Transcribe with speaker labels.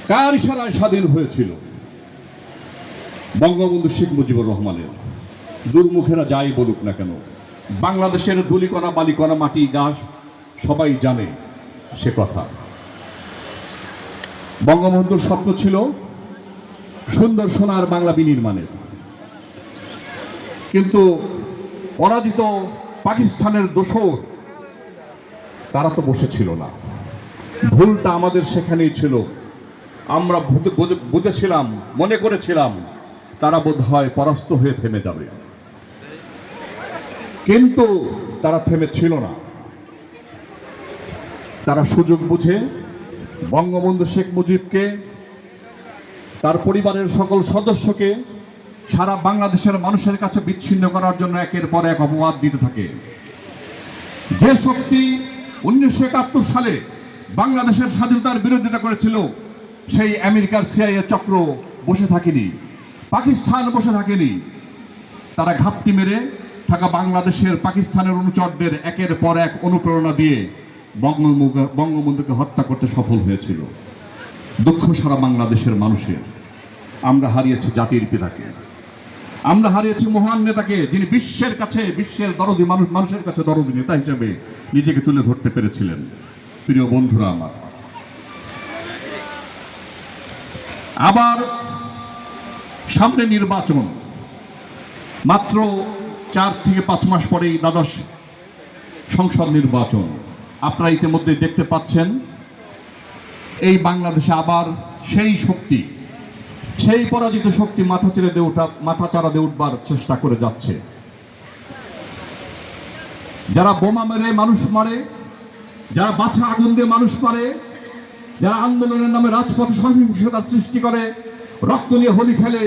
Speaker 1: কার ইশারায় স্বাধীন হয়েছিল? বঙ্গবন্ধু শেখ মুজিবুর রহমানের। দুর্মুখেরা যাই বলুক না কেন, বাংলাদেশের ধুলিকণা বালিকণা মাটি গাছ সবাই জানে সে কথা। বঙ্গবন্ধুর স্বপ্ন ছিল সুন্দর সোনার বাংলা বিনির্মাণের, কিন্তু পরাজিত পাকিস্তানের দোসর তারা তো বসেছিল না। ভুলটা আমাদের সেখানেই ছিল। আমরা বুঝেছিলাম, মনে করেছিলাম তারা বোধহয় পরাস্ত হয়ে থেমে যাবে, কিন্তু তারা থেমে ছিল না। তারা সুযোগ বুঝে বঙ্গবন্ধু শেখ মুজিবকে, তার পরিবারের সকল সদস্যকে সারা বাংলাদেশের মানুষের কাছে বিচ্ছিন্ন করার জন্য একের পর এক অপবাদ দিতে থাকে। যে শক্তি 1971 সালে বাংলাদেশের স্বাধীনতার বিরোধিতা করেছিল, সেই আমেরিকার CIA চক্র বসে থাকেনি, পাকিস্তান বসে থাকেনি। তারা ঘাপটি মেরে থাকা বাংলাদেশের পাকিস্তানের অনুচরদের একের পর এক অনুপ্রেরণা দিয়ে বঙ্গবন্ধুকে হত্যা করতে সফল হয়েছিল। দুঃখ সারা বাংলাদেশের মানুষের। আমরা হারিয়েছি জাতির পিতাকে, আমরা হারিয়েছি মহান নেতাকে, যিনি বিশ্বের কাছে, বিশ্বের দরদি মানুষের কাছে দরদি নেতা হিসেবে নিজেকে তুলে ধরতে পেরেছিলেন। প্রিয় বন্ধুরা আমার, আবার সামনে নির্বাচন, মাত্র 4 থেকে 5 মাস পরেই দ্বাদশ সংসদ নির্বাচন। আপনারা ইতিমধ্যে দেখতে পাচ্ছেন এই বাংলাদেশে আবার সেই শক্তি, সেই পরাজিত শক্তি মাথা চারা দিয়ে উঠবার চেষ্টা করে যাচ্ছে। যারা বোমা মেরে মানুষ মারে, যারা বাছা আগুন দিয়ে মানুষ মারে, যারা আন্দোলনের নামে রাজপথে সহিংসতা সৃষ্টি করে, রক্ত নিয়ে হোলি খেলে,